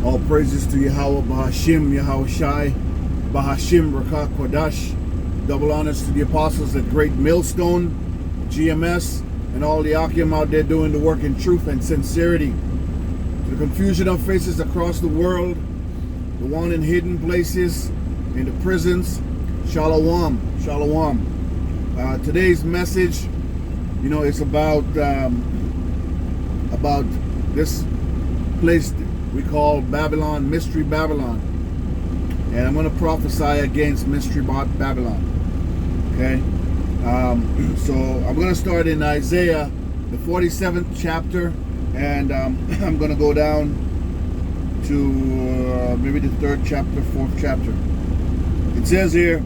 All praises to Yahweh Bahashim, Yahweh Shai, Bahashim Rakah Kodash. Double honors to the apostles at Great Millstone, GMS, and all the Akim out there doing the work in truth and sincerity. To the confusion of faces across the world, the one in hidden places, in the prisons, Shalom, Shalom. Today's message, it's about this place we call Babylon, Mystery Babylon. And I'm going to prophesy against Mystery Babylon. Okay? So I'm going to start in Isaiah, the 47th chapter. And I'm going to go down to maybe the 3rd chapter, 4th chapter. It says here,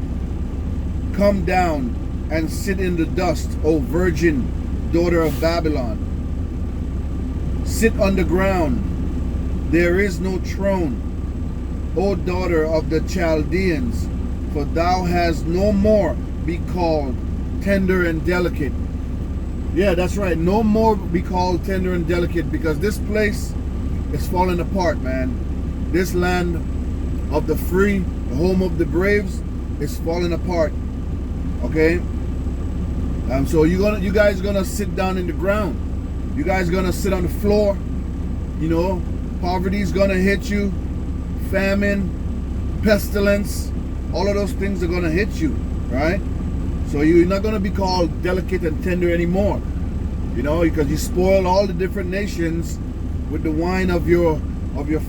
"Come down and sit in the dust, O virgin daughter of Babylon. Sit on the ground. There is no throne, O daughter of the Chaldeans, for thou hast no more be called tender and delicate." Yeah, that's right. No more be called tender and delicate, because this place is falling apart, man. This land of the free, the home of the braves, is falling apart. Okay? So you guys gonna sit down in the ground. You guys gonna sit on the floor. Poverty's gonna hit you, famine, pestilence, all of those things are gonna hit you, right? So you're not gonna be called delicate and tender anymore, because you spoil all the different nations with the wine of your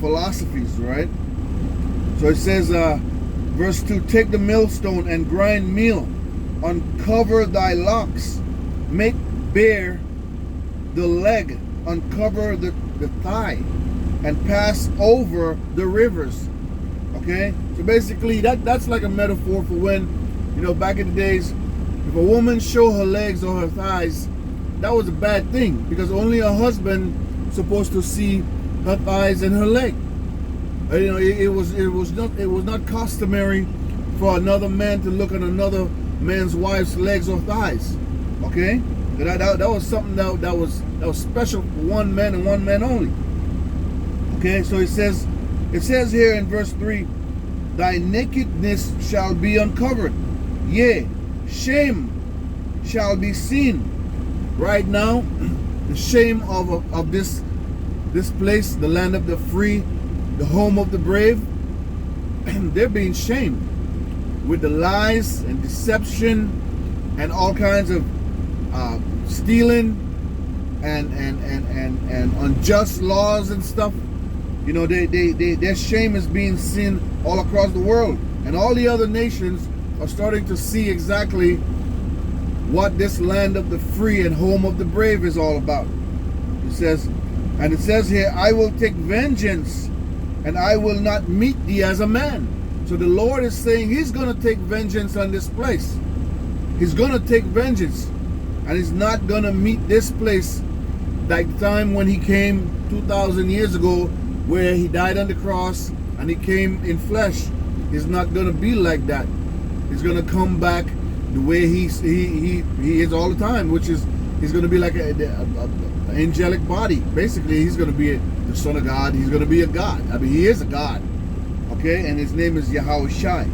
philosophies, right? So it says, verse 2, "Take the millstone and grind meal, uncover thy locks, make bare the leg, uncover the thigh, and pass over the rivers." Okay, so basically that's like a metaphor for when, back in the days, if a woman showed her legs or her thighs, that was a bad thing, because only a husband supposed to see her thighs and her leg. It was not customary for another man to look at another man's wife's legs or thighs. Okay, that was something that was special for one man and one man only. Okay, so it says here in verse 3, "Thy nakedness shall be uncovered, yea, shame shall be seen." Right now, the shame of this place, the land of the free, the home of the brave, they're being shamed with the lies and deception and all kinds of stealing and unjust laws and stuff. Their shame is being seen all across the world, and all the other nations are starting to see exactly what this land of the free and home of the brave is all about. It says here, "I will take vengeance, and I will not meet thee as a man." So the Lord is saying He's going to take vengeance on this place. He's going to take vengeance, and He's not going to meet this place like the time when He came 2,000 years ago, where He died on the cross and He came in flesh. He's not going to be like that. He's going to come back the way he is all the time, which is He's going to be like an angelic body. Basically, He's going to be the Son of God. He's going to be a God. I mean, He is a God. Okay, and His name is Yahweh Shai.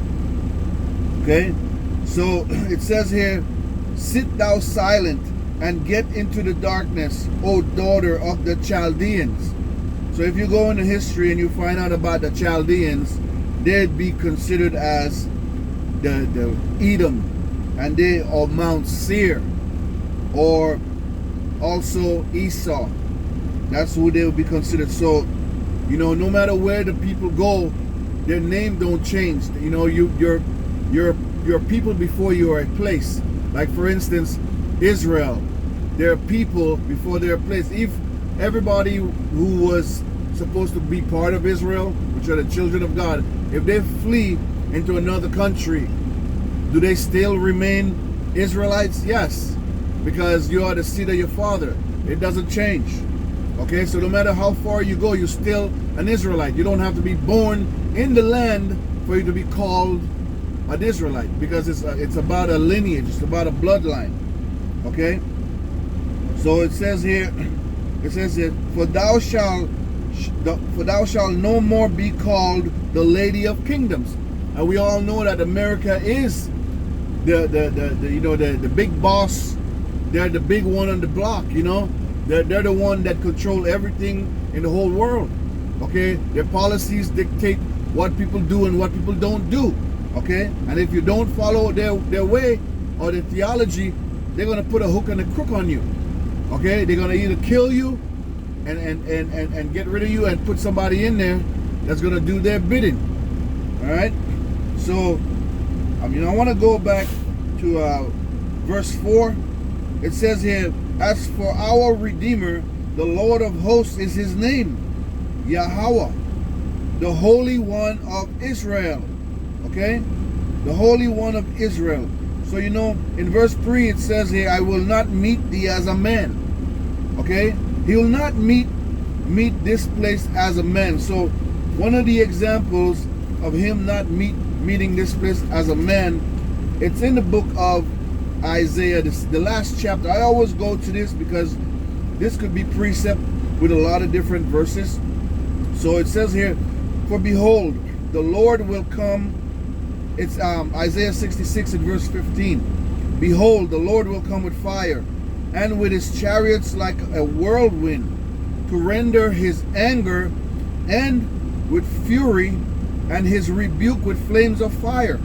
Okay, so it says here, "Sit thou silent and get into the darkness, O daughter of the Chaldeans." So if you go into history and you find out about the Chaldeans, they'd be considered as the Edom, and they are Mount Seir, or also Esau. That's who they would be considered. So, no matter where the people go, their name don't change. Your people before you are a place. Like for instance, Israel, they're people before they're a place. If everybody who was supposed to be part of Israel, which are the children of God, if they flee into another country, do they still remain Israelites? Yes, because you are the seed of your father. It doesn't change. Okay, so no matter how far you go, you're still an Israelite. You don't have to be born in the land for you to be called an Israelite, because it's about a lineage, it's about a bloodline. Okay, so it says here, "For thou shalt For thou shalt no more be called the Lady of Kingdoms. And we all know that America is the big boss. They're the big one on the block, you know. They're the one that control everything in the whole world. Okay, their policies dictate what people do and what people don't do. Okay, and if you don't follow their way or their theology, they're gonna put a hook and a crook on you. Okay, they're gonna either kill you and get rid of you and put somebody in there that's gonna do their bidding. All right. So, I want to go back to verse 4. It says here, as for our Redeemer, the Lord of hosts is his name, Yahweh, the Holy One of Israel. Okay? The Holy One of Israel. So, in verse 3 it says here, I will not meet thee as a man. Okay? He will not meet this place as a man. So, one of the examples of him not meeting this place as a man, it's in the book of Isaiah, the last chapter. I always go to this because this could be precept with a lot of different verses. So it says here, for behold, the Lord will come. It's Isaiah 66 and verse 15. Behold, the Lord will come with fire, and with his chariots like a whirlwind, to render his anger and with fury, and his rebuke with flames of fire.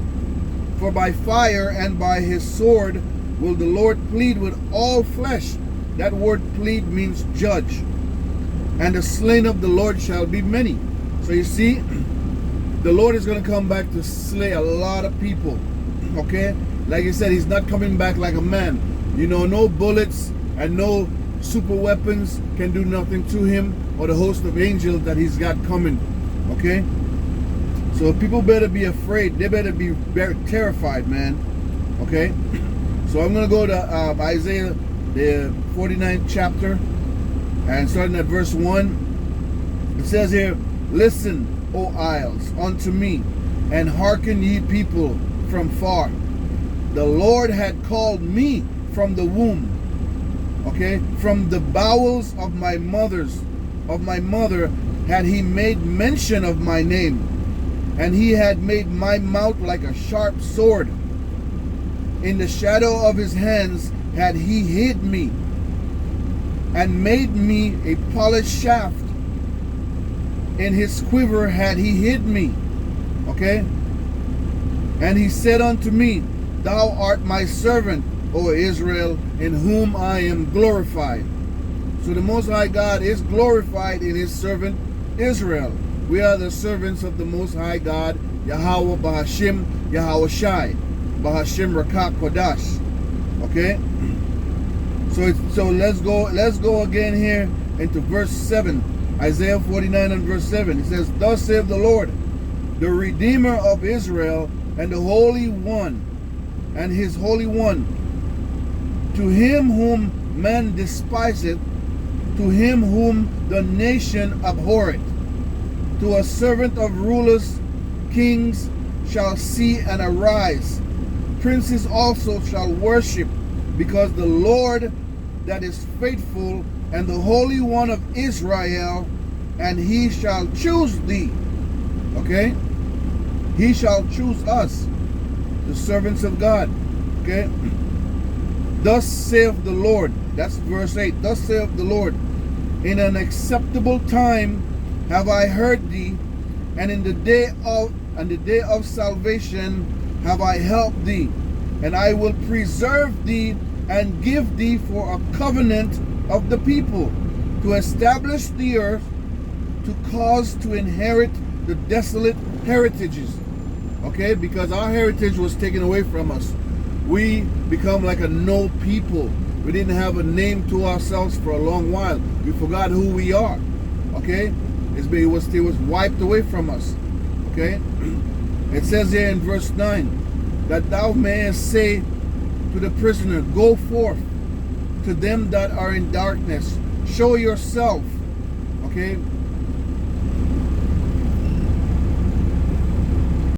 For by fire and by his sword will the Lord plead with all flesh. That word plead means judge. And the slain of the Lord shall be many. So you see, the Lord is going to come back to slay a lot of people. Okay? Like I said, he's not coming back like a man. No bullets and no super weapons can do nothing to him or the host of angels that he's got coming. Okay? So people better be afraid. They better be very terrified, man. Okay? So I'm going to go to Isaiah, the 49th chapter, and starting at verse 1. It says here, listen, O isles, unto me, and hearken ye people from far. The Lord had called me from the womb. Okay? From the bowels of my mother had he made mention of my name. And he had made my mouth like a sharp sword. In the shadow of his hands had he hid me, and made me a polished shaft. In his quiver had he hid me. Okay? And he said unto me, thou art my servant, O Israel, in whom I am glorified. So the Most High God is glorified in his servant Israel. We are the servants of the Most High God, Yahweh Bahashim, Yahweh Shai, Bahashim Rakak Kodash. Okay? So let's go again here into verse 7. Isaiah 49 and verse 7. It says, thus saith the Lord, the Redeemer of Israel, and the Holy One, and his Holy One. To him whom man despiseth, to him whom the nation abhorreth. To a servant of rulers, kings shall see and arise. Princes also shall worship, because the Lord that is faithful, and the Holy One of Israel, and he shall choose thee. Okay? He shall choose us, the servants of God. Okay? Thus saith the Lord. That's verse 8. Thus saith the Lord, in an acceptable time have I heard thee, and in the day of salvation have I helped thee, and I will preserve thee and give thee for a covenant of the people, to establish the earth, to cause to inherit the desolate heritages. Okay, because our heritage was taken away from us. We become like a no people. We didn't have a name to ourselves for a long while. We forgot who we are. Okay? It was wiped away from us. Okay? It says here in verse 9, that thou mayest say to the prisoner, go forth. To them that are in darkness, show yourself. Okay?